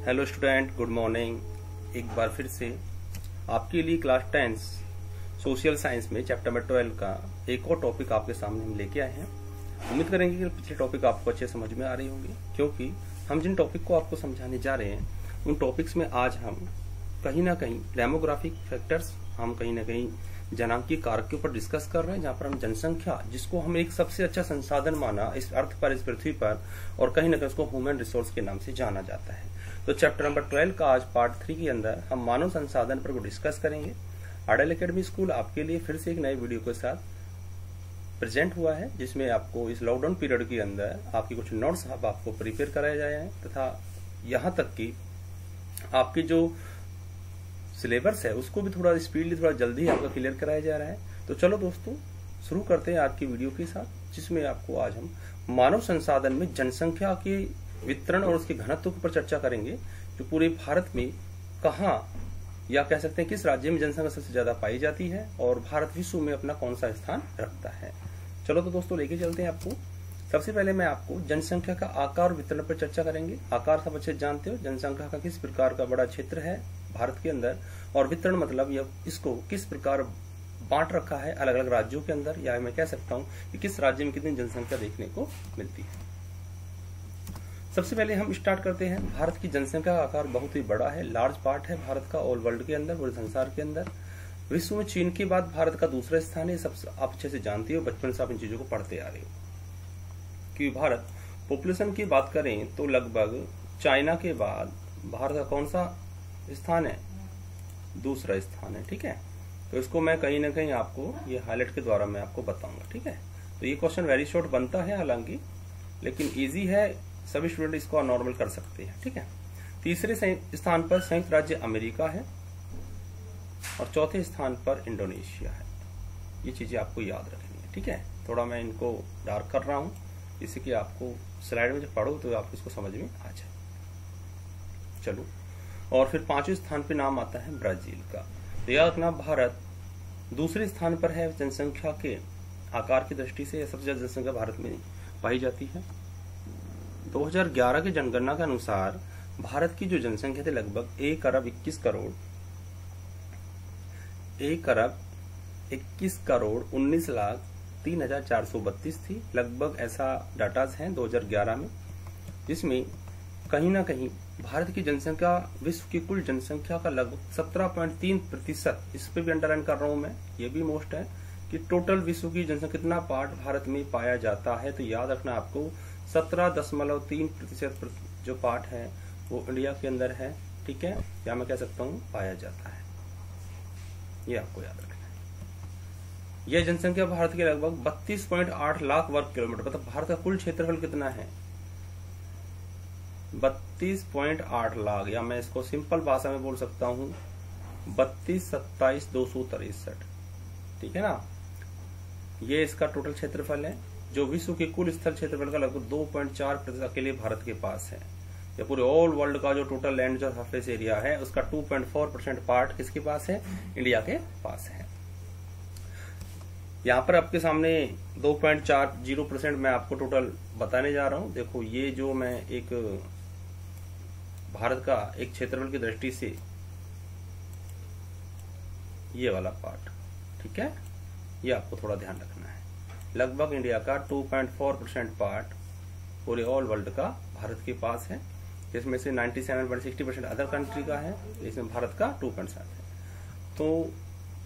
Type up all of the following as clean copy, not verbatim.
Hello student, good morning. एक बार फिर से आपके लिए क्लास 10 सोशल साइंस में चैप्टर नंबर 12 का एक और टॉपिक आपके सामने हम लेके आए हैं। उम्मीद करेंगे कि पिछले टॉपिक आपको अच्छे समझ में आ रही होंगी, क्योंकि हम जिन टॉपिक को आपको समझाने जा रहे हैं उन टॉपिक्स में आज हम कहीं ना कहीं डेमोग्राफिक फैक्टर्स, हम कहीं ना कहीं जनांकीय कारक के ऊपर डिस्कस कर रहे हैं, जहां पर हम जनसंख्या, जिसको हम एक सबसे अच्छा संसाधन माना इस अर्थ पर, इस पृथ्वी पर, और कहीं ना कहीं उसको ह्यूमन रिसोर्स के नाम से जाना जाता है। तो चैप्टर नंबर 12 का आज पार्ट 3 के अंदर हम मानव संसाधन पर डिस्कस करेंगे। आरएल एकेडमी स्कूल आपके लिए फिर से एक नए वीडियो के साथ प्रेजेंट हुआ है, जिसमें आपको इस लॉकडाउन पीरियड के अंदर आपकी कुछ नोट्स आपको प्रिपेयर कराए जाए हैं, तथा यहाँ तक कि आपकी जो सिलेबस है उसको भी थोड़ा स्पीडली, थोड़ा जल्दी आपका क्लियर कराया जा रहा है। तो चलो दोस्तों, शुरू करते हैं आज की वीडियो के साथ, जिसमें आपको आज हम मानव संसाधन में जनसंख्या के वितरण और उसके घनत्व के ऊपर चर्चा करेंगे। जो पूरे भारत में कहाँ, या कह सकते हैं किस राज्य में जनसंख्या सबसे ज्यादा पाई जाती है, और भारत विश्व में अपना कौन सा स्थान रखता है। चलो तो दोस्तों, लेके चलते हैं आपको। सबसे पहले मैं आपको जनसंख्या का आकार और वितरण पर चर्चा करेंगे। आकार सब अच्छे जानते हो, जनसंख्या का किस प्रकार का बड़ा क्षेत्र है भारत के अंदर, और वितरण मतलब यह इसको किस प्रकार बांट रखा है अलग अलग राज्यों के अंदर, या मैं कह सकता हूं कि किस राज्य में कितनी जनसंख्या देखने को मिलती है। सबसे पहले हम स्टार्ट करते हैं। भारत की जनसंख्या का आकार बहुत ही बड़ा है, लार्ज पार्ट है भारत का ऑल वर्ल्ड के अंदर, पूरे संसार के अंदर। विश्व में चीन के बाद भारत का दूसरा स्थान है। सब आप अच्छे से जानते हो, बचपन से आप इन चीजों को पढ़ते आ रहे हो। क्योंकि भारत पॉपुलेशन की बात करें तो लगभग चाइना के बाद भारत का कौन सा स्थान है? दूसरा स्थान है। ठीक है, तो इसको मैं कहीं ना कहीं आपको ये हाईलाइट के द्वारा मैं आपको बताऊंगा। ठीक है, तो ये क्वेश्चन वेरी शॉर्ट बनता है हालांकि, लेकिन इजी है, सभी स्टूडेंट इसको नॉर्मल कर सकते हैं। ठीक है, तीसरे स्थान पर संयुक्त राज्य अमेरिका है, और चौथे स्थान पर इंडोनेशिया है। ये चीजें आपको याद रखनी है। ठीक है, थोड़ा मैं इनको डार्क कर रहा हूं, जिससे कि आपको स्लाइड में जब पढ़ो तो आपको इसको समझ में आ जाए। चलो, और फिर पांचवें स्थान पे नाम आता है ब्राजील का। तो याद रखना, भारत दूसरे स्थान पर है जनसंख्या के आकार की दृष्टि से। सबसे ज्यादा जनसंख्या भारत में पाई जाती है। 2011 की जनगणना के अनुसार भारत की जो जनसंख्या थी लगभग 1 अरब 21 करोड़ 19,03,432 थी लगभग, ऐसा डाटाज है 2011 में, जिसमें कहीं ना कहीं भारत की जनसंख्या विश्व की कुल जनसंख्या का लगभग 17.3%, इस पे भी अंडरलाइन कर रहा हूं मैं, ये भी मोस्ट है कि टोटल विश्व की जनसंख्या कितना पार्ट भारत में पाया जाता है। तो याद रखना आपको 17.3% जो पार्ट है वो इंडिया के अंदर है। ठीक है, या मैं कह सकता हूं पाया जाता है, ये आपको याद रखना है। यह जनसंख्या भारत के लगभग 32.8 लाख वर्ग किलोमीटर, मतलब भारत का कुल क्षेत्रफल कितना है? 32.8 लाख, या मैं इसको सिंपल भाषा में बोल सकता हूं 32,27,263। ठीक है ना, ये इसका टोटल क्षेत्रफल है, जो विश्व के कुल स्थल क्षेत्रफल का लगभग 2.4% अकेले भारत के पास है। या पूरे ऑल वर्ल्ड का जो टोटल लैंड जो सरफेस एरिया है उसका 2.4% पार्ट किसके पास है? इंडिया के पास है। यहाँ पर आपके सामने 2.40% मैं आपको टोटल बताने जा रहा हूं। देखो, ये जो मैं एक भारत का एक क्षेत्रफल की दृष्टि से ये वाला पार्ट, ठीक है, ये आपको थोड़ा ध्यान रखना है। लगभग इंडिया का 2.4% पार्ट पूरे ऑल वर्ल्ड का भारत के पास है, जिसमें से 97.60% अदर कंट्री का है, इसमें भारत का 2.7 है। तो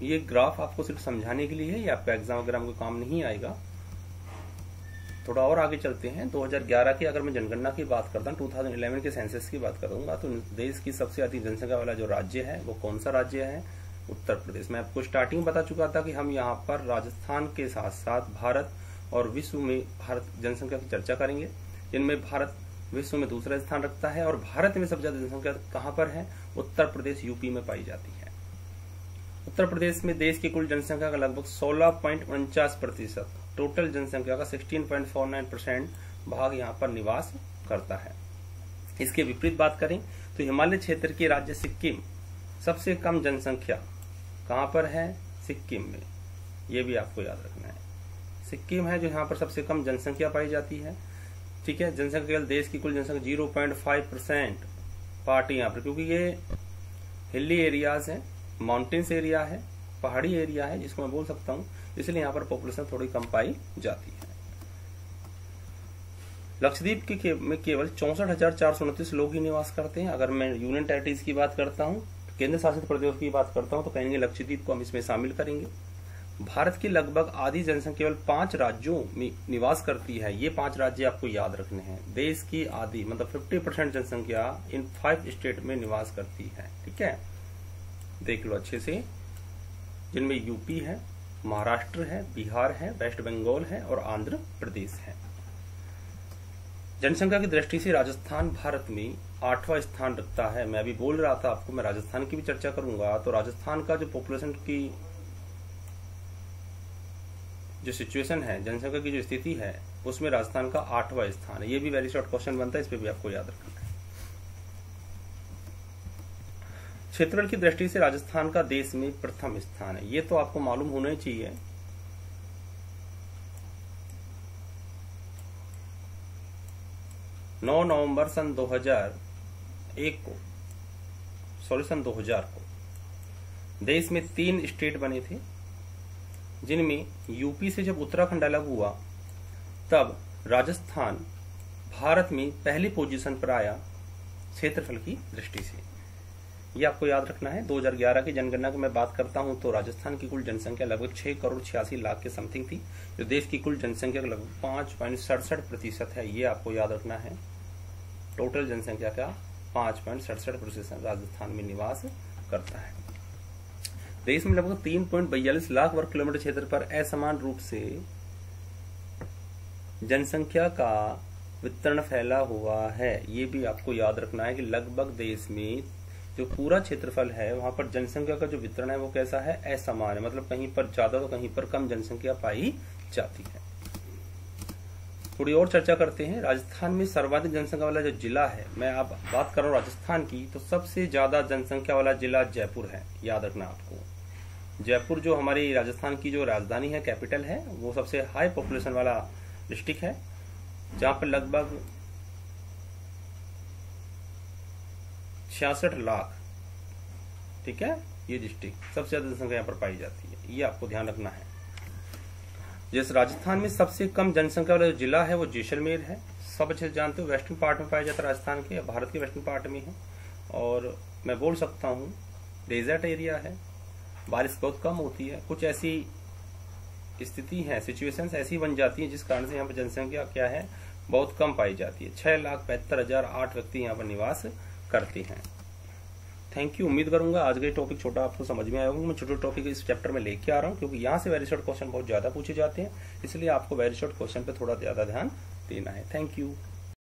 ये ग्राफ आपको सिर्फ समझाने के लिए है, ये आपका एग्जाम वगैरह में काम नहीं आएगा। थोड़ा और आगे चलते हैं। 2011 की अगर मैं जनगणना की बात करता हूँ, 2011 के सेंसस की बात करूंगा, तो देश की सबसे अधिक जनसंख्या वाला जो राज्य है वो कौन सा राज्य है? उत्तर प्रदेश। मैं आपको स्टार्टिंग बता चुका था कि हम यहाँ पर राजस्थान के साथ साथ भारत और विश्व में भारत जनसंख्या की चर्चा करेंगे, जिनमें भारत विश्व में दूसरा स्थान रखता है, और भारत में सबसे ज्यादा जनसंख्या कहाँ पर है? उत्तर प्रदेश, यूपी में पाई जाती है। उत्तर प्रदेश में देश की कुल जनसंख्या का लगभग 16.49%, टोटल जनसंख्या का 16.49% भाग यहाँ पर निवास करता है। इसके विपरीत बात करें तो हिमालय क्षेत्र के राज्य सिक्किम, सबसे कम जनसंख्या कहाँ पर है? सिक्किम में। ये भी आपको याद रखना है, सिक्किम है जो यहाँ पर सबसे कम जनसंख्या पाई जाती है। ठीक है, जनसंख्या केवल देश की कुल जनसंख्या 0.5% पार्ट यहाँ पर, क्योंकि ये हिली एरियाज है, माउंटेन्स एरिया है, पहाड़ी एरिया है जिसको मैं बोल सकता हूँ, इसलिए यहाँ पर पॉपुलेशन थोड़ी कम पाई जाती है। लक्षद्वीप में केवल 64,429 लोग ही निवास करते हैं। अगर मैं यूनियन टेरिटरीज की बात करता हूँ, केंद्र शासित प्रदेश की बात करता हूँ, तो कहेंगे लक्षद्वीप को हम इसमें शामिल करेंगे। भारत की लगभग आधी जनसंख्या केवल 5 राज्यों में निवास करती है। ये 5 राज्य आपको याद रखने हैं। देश की आधी मतलब 50% जनसंख्या इन 5 स्टेट में निवास करती है। ठीक है, देख लो अच्छे से, जिनमें यूपी है, महाराष्ट्र है, बिहार है, वेस्ट बंगाल है और आंध्र प्रदेश है। जनसंख्या की दृष्टि से राजस्थान भारत में 8वां स्थान रखता है। मैं अभी बोल रहा था आपको, मैं राजस्थान की भी चर्चा करूंगा, तो राजस्थान का जो पॉपुलेशन की जो सिचुएशन है, जनसंख्या की जो स्थिति है, उसमें राजस्थान का 8वां स्थान है। ये भी वेरी शॉर्ट क्वेश्चन बनता है, इस पे भी आपको याद रखना है। क्षेत्रफल की दृष्टि से राजस्थान का देश में प्रथम स्थान है। ये तो आपको मालूम होना ही चाहिए। नवंबर सन 2000 को देश में 3 स्टेट बने थे, जिनमें यूपी से जब उत्तराखंड अलग हुआ तब राजस्थान भारत में पहली पोजीशन पर आया क्षेत्रफल की दृष्टि से। ये आपको याद रखना है। 2011 की जनगणना की मैं बात करता हूं तो राजस्थान की कुल जनसंख्या लगभग 6,86,00,000 के समथिंग थी, जो देश की कुल जनसंख्या का लगभग 5.67% है। ये आपको याद रखना है। टोटल जनसंख्या का 5.67% राजस्थान में निवास करता है। देश में लगभग 3.42 लाख वर्ग किलोमीटर क्षेत्र पर असमान रूप से जनसंख्या का वितरण फैला हुआ है। ये भी आपको याद रखना है कि लगभग देश में जो पूरा क्षेत्रफल है वहां पर जनसंख्या का जो वितरण है वो कैसा है, असमान है। मतलब कहीं पर ज्यादा तो कहीं पर कम जनसंख्या पाई जाती है। थोड़ी और चर्चा करते हैं। राजस्थान में सर्वाधिक जनसंख्या वाला जो जिला है, मैं अब बात कर रहा हूँ राजस्थान की, तो सबसे ज्यादा जनसंख्या वाला जिला जयपुर है। याद रखना आपको, जयपुर जो हमारी राजस्थान की जो राजधानी है, कैपिटल है, वो सबसे हाई पॉपुलेशन वाला डिस्ट्रिक्ट है, जहां पर लगभग 66 लाख, ठीक है, ये डिस्ट्रिक्ट सबसे ज्यादा जनसंख्या यहाँ पर पाई जाती है। ये आपको ध्यान रखना है। जैसे राजस्थान में सबसे कम जनसंख्या वाला जो जिला है वो जैसलमेर है। सब अच्छे जानते हो, वेस्टर्न पार्ट में पाया जाता है राजस्थान के, भारत के वेस्टर्न पार्ट में है। और मैं बोल सकता हूँ डेजर्ट एरिया है, बारिश बहुत कम होती है। कुछ ऐसी स्थिति है, सिचुएशंस ऐसी बन जाती है जिस कारण से यहाँ पर जनसंख्या क्या है, बहुत कम पाई जाती है। 6,72,008 व्यक्ति यहाँ पर निवास करते हैं। Thank you. उम्मीद करूंगा आज का टॉपिक छोटा आपको समझ में आया होगा। मैं छोटे टॉपिक इस चैप्टर में लेके आ रहा हूँ, क्योंकि यहाँ से वेरी शॉर्ट क्वेश्चन बहुत ज्यादा पूछे जाते हैं, इसलिए आपको वेरी शॉर्ट क्वेश्चन पे थोड़ा ज्यादा ध्यान देना है। Thank you.